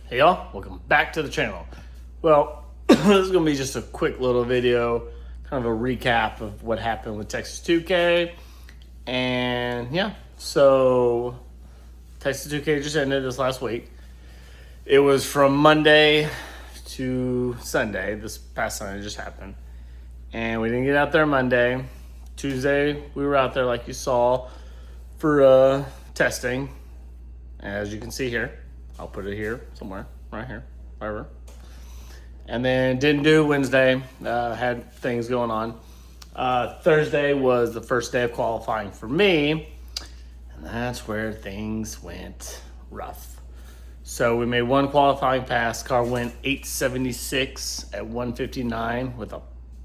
Hey y'all, welcome back to the channel. Well, this is gonna be just a quick little video, kind of a recap of what happened with Texas 2K. And yeah, so Texas 2K just ended this last week. It was from Monday to Sunday. This past Sunday just happened. And we didn't get out there Monday. Tuesday, we were out there like you saw for testing. As you can see here. I'll put it here somewhere, right here, wherever. And then didn't do Wednesday, had things going on. Thursday was the first day of qualifying for me, and that's where things went rough. So we made one qualifying pass. Car went 876 at 159 with a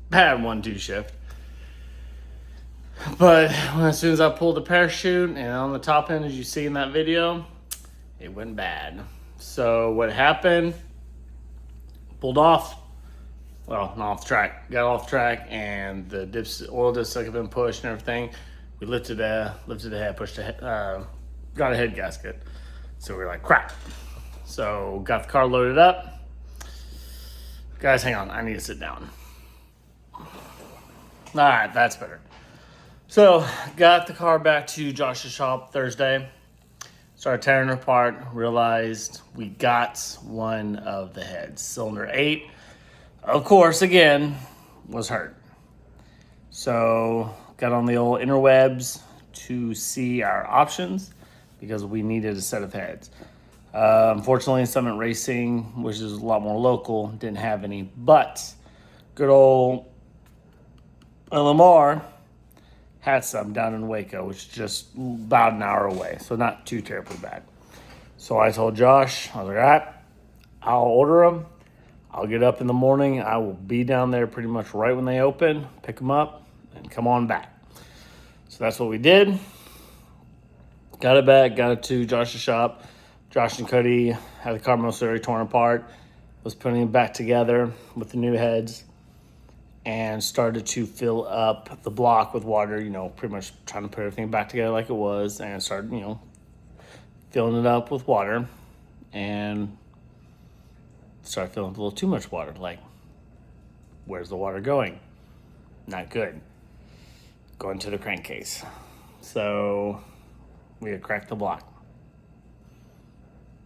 bad 1-2 shift. But as soon as I pulled the parachute and on the top end, as you see in that video, it went bad. So what happened, pulled off, well, not off track, got off track, and the oil discs had been pushed and everything. We lifted the head, pushed the head, got a head gasket. So we were like, crap. So got the car loaded up. Guys, hang on, I need to sit down. All right, that's better. So got the car back to Josh's shop Thursday. Started tearing it apart, realized we got one of the heads. Cylinder 8, of course, again, was hurt. So got on the old interwebs to see our options because we needed a set of heads. Unfortunately, Summit Racing, which is a lot more local, didn't have any. But good old LMR had some down in Waco, which is just about an hour away, so not too terribly bad. So I told Josh, I was like, all right, I'll order them. I'll get up in the morning. I will be down there pretty much right when they open, pick them up, and come on back. So that's what we did. Got it back, got it to Josh's shop. Josh and Cody had the car most already torn apart, was putting it back together with the new heads, and started to fill up the block with water, pretty much trying to put everything back together like it was, and started, filling it up with water, and started filling up a little too much water. Like, where's the water going? Not good. Going to the crankcase. So we had cracked the block.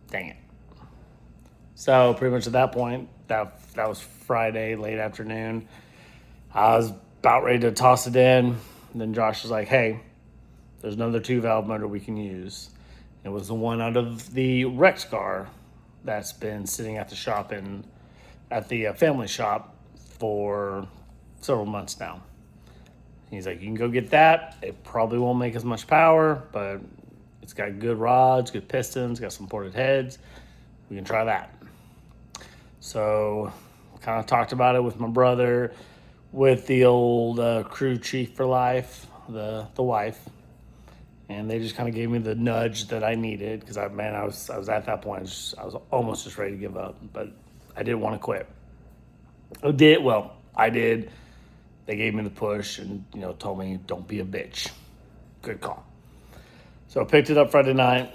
Dang it. So pretty much at that point, that was Friday, late afternoon. I was about ready to toss it in. And then Josh was like, hey, there's another 2-valve motor we can use. It was the one out of the Rex car that's been sitting at the shop at the family shop for several months now. He's like, you can go get that. It probably won't make as much power, but it's got good rods, good pistons, got some ported heads. We can try that. So kind of talked about it with my brother, with the old crew chief for life, the wife, and they just kind of gave me the nudge that I needed because I was at that point, I was almost just ready to give up, but I didn't want to quit. I did. They gave me the push and told me don't be a bitch. Good call. So I picked it up Friday night,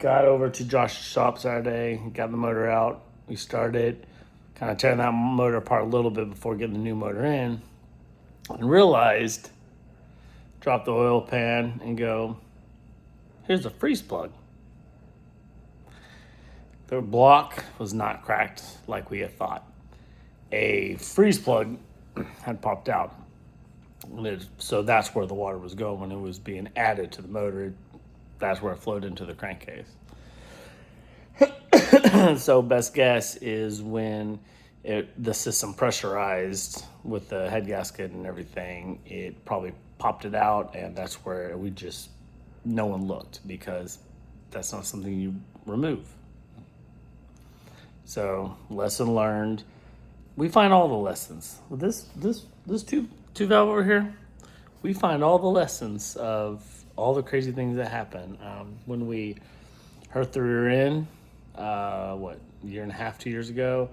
got over to Josh's shop Saturday, got the motor out. We started kind of tearing that motor apart a little bit before getting the new motor in, and realized, drop the oil pan and go, here's a freeze plug. The block was not cracked like we had thought. A freeze plug had popped out. So that's where the water was going when it was being added to the motor. That's where it flowed into the crankcase. So best guess is when the system pressurized with the head gasket and everything, it probably popped it out, and that's where no one looked because that's not something you remove. So lesson learned. We find all the lessons. This two valve over here, we find all the lessons of all the crazy things that happen. When we heard the rear end, a year and a half, 2 years ago,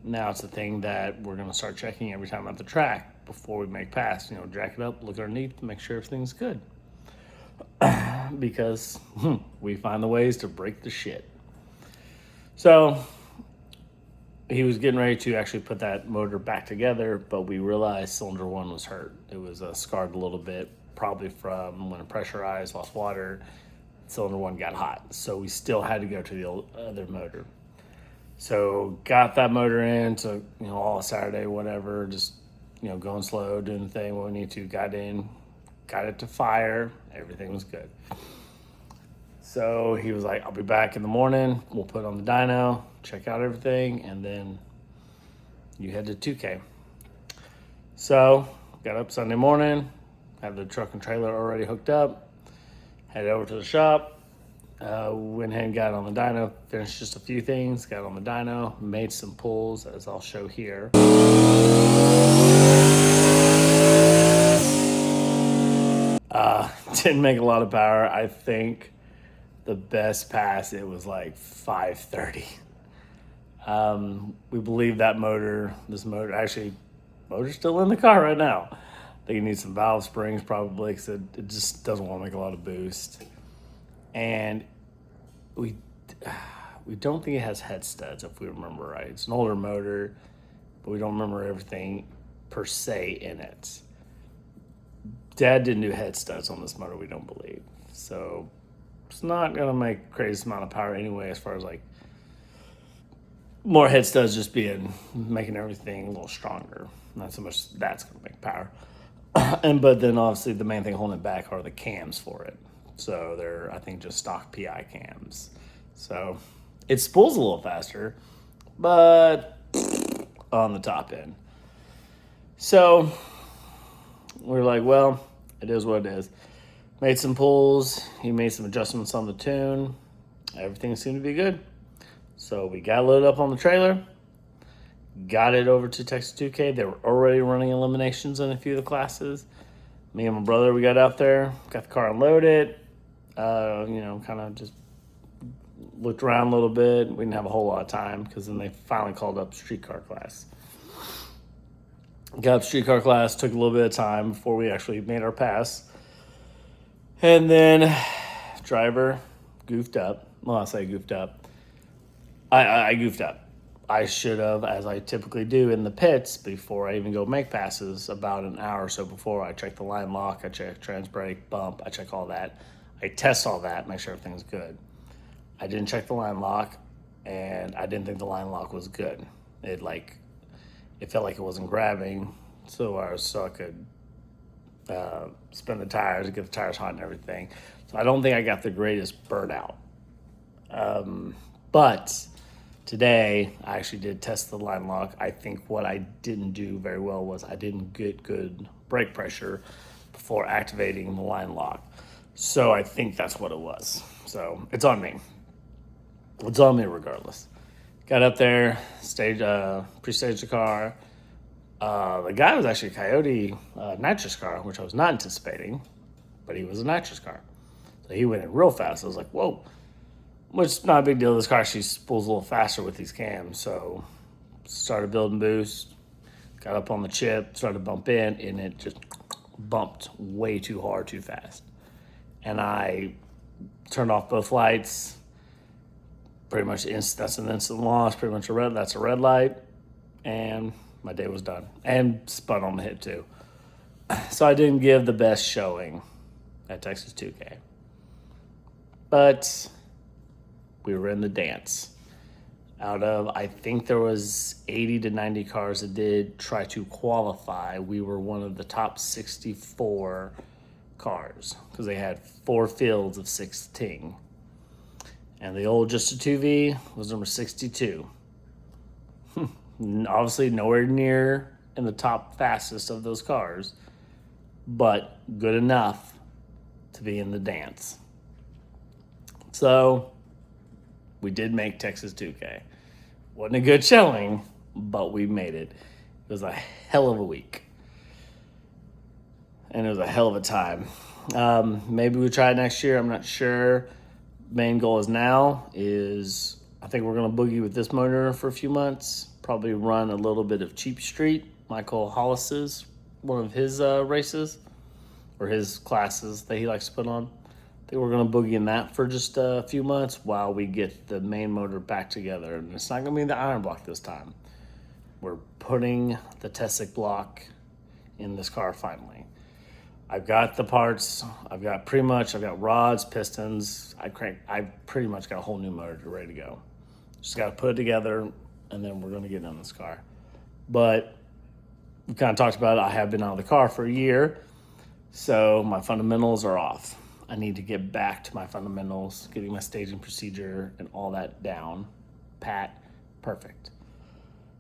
now it's a thing that we're going to start checking every time at the track before we make pass. Jack it up, look underneath, make sure everything's good. Because we find the ways to break the shit. So he was getting ready to actually put that motor back together, but we realized cylinder one was hurt. It was scarred a little bit, probably from when it pressurized, lost water. Cylinder one got hot, so we still had to go to the other motor. So got that motor in, so all Saturday, whatever, just going slow, doing the thing what we need to. Got in, got it to fire, everything was good. So he was like, I'll be back in the morning. We'll put on the dyno, check out everything, and then you head to 2K. So got up Sunday morning, had the truck and trailer already hooked up, headed over to the shop, went ahead and got on the dyno, finished just a few things, got on the dyno, made some pulls, as I'll show here. Didn't make a lot of power. I think the best pass, it was like 530. We believe that motor's still in the car right now. I think it needs some valve springs probably, because it just doesn't want to make a lot of boost. And we don't think it has head studs, if we remember right. It's an older motor, but we don't remember everything per se in it. Dad didn't do head studs on this motor, we don't believe. So it's not going to make a crazy amount of power anyway, as far as like more head studs just making everything a little stronger. Not so much that's going to make power. But then obviously the main thing holding it back are the cams for it. So they're, I think, just stock PI cams. So it spools a little faster, but on the top end. So we're like, well, it is what it is. Made some pulls. He made some adjustments on the tune. Everything seemed to be good. So we got loaded up on the trailer, got it over to TX2K. They were already running eliminations in a few of the classes. Me and my brother, we got out there, got the car unloaded, kind of just looked around a little bit. We didn't have a whole lot of time, because then they finally called up streetcar class. Got up streetcar class, took a little bit of time before we actually made our pass. And then driver goofed up. Well, I say goofed up. I goofed up. I should have, as I typically do in the pits before I even go make passes, about an hour or so before. I check the line lock, I check trans brake, bump, I check all that. I test all that, make sure everything's good. I didn't check the line lock, and I didn't think the line lock was good. It felt like it wasn't grabbing, so I could spin the tires, get the tires hot and everything. So I don't think I got the greatest burnout. But today, I actually did test the line lock. I think what I didn't do very well was I didn't get good brake pressure before activating the line lock. So I think that's what it was. So it's on me. It's on me regardless. Got up there, pre-staged the car. The guy was actually a Coyote nitrous car, which I was not anticipating, but he was a nitrous car. So he went in real fast. I was like, whoa. Which is not a big deal. This car actually spools a little faster with these cams. So started building boost, got up on the chip, started to bump in, and it just bumped way too hard, too fast. And I turned off both lights. Pretty much that's an instant loss. Pretty much that's a red light. And my day was done. And spun on the hit too. So I didn't give the best showing at Texas 2K. But we were in the dance. Out of, I think there was 80 to 90 cars that did try to qualify. We were one of the top 64 cars, because they had 4 fields of 16. And the old Just a 2V was number 62. Obviously nowhere near in the top fastest of those cars, but good enough to be in the dance. So we did make Texas 2K. Wasn't a good showing, but we made it. It was a hell of a week. And it was a hell of a time. Maybe we try it next year. I'm not sure. Main goal is I think we're going to boogie with this motor for a few months. Probably run a little bit of Cheap Street. Michael Hollis's, one of his races, or his classes that he likes to put on. I think we're going to boogie in that for just a few months while we get the main motor back together. And it's not going to be the iron block this time. We're putting the Tessic block in this car finally. I've got the parts. I've got rods, pistons. I've pretty much got a whole new motor ready to go. Just got to put it together, and then we're going to get in this car. But we kind of talked about it. I have been out of the car for a year, so my fundamentals are off. I need to get back to my fundamentals, getting my staging procedure and all that down, pat, perfect.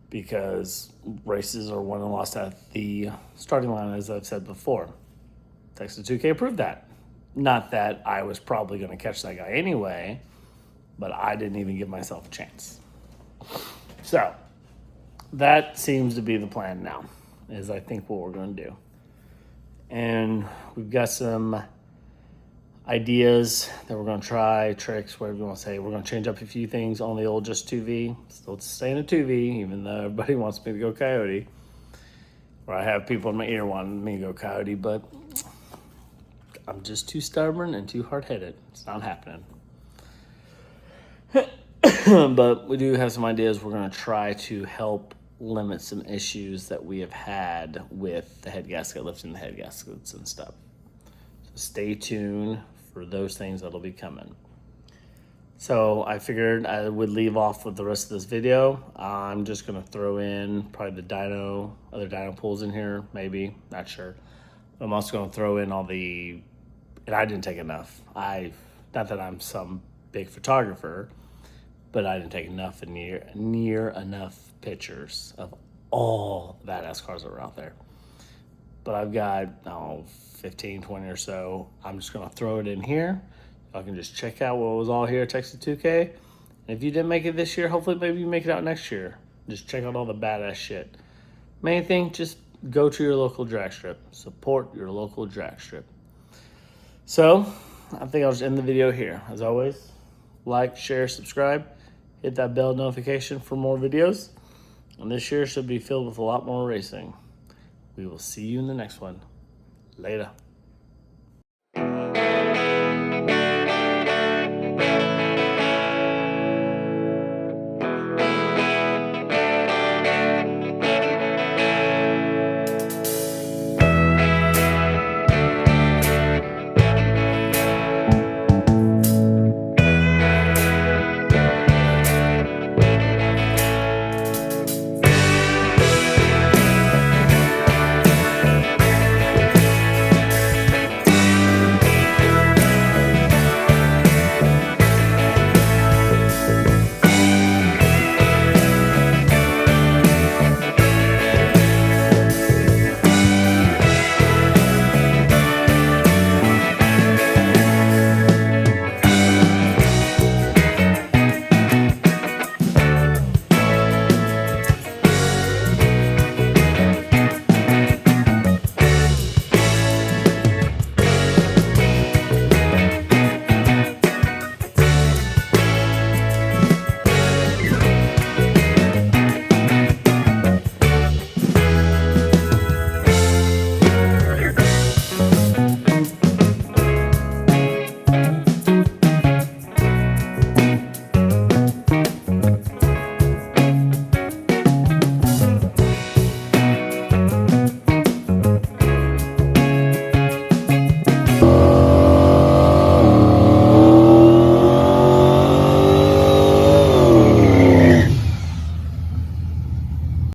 Because races are won and lost at the starting line, as I've said before. TX2K proved that. Not that I was probably going to catch that guy anyway, but I didn't even give myself a chance. So that seems to be the plan now, is I think what we're going to do. And we've got some ideas that we're going to try, tricks, whatever you want to say. We're going to change up a few things on the old just 2V. Still staying at 2V, even though everybody wants me to go Coyote. Or I have people in my ear wanting me to go Coyote, but I'm just too stubborn and too hard-headed. It's not happening. But we do have some ideas. We're going to try to help limit some issues that we have had with the head gasket, lifting the head gaskets and stuff. So stay tuned for those things that'll be coming. So I figured I would leave off with the rest of this video. I'm just going to throw in probably the other dyno pulls in here, maybe, not sure. I'm also going to throw in all the, and I didn't take enough. Not that I'm some big photographer, but I didn't take enough and near enough pictures of all badass cars that were out there. But I've got 15, 20 or so. I'm just gonna throw it in here. Y'all can just check out what was all here at TX2K. And if you didn't make it this year, hopefully maybe you make it out next year. Just check out all the badass shit. Main thing, just go to your local drag strip. Support your local drag strip. So I think I'll just end the video here. As always, like, share, subscribe. Hit that bell notification for more videos. And this year should be filled with a lot more racing. We will see you in the next one. Later.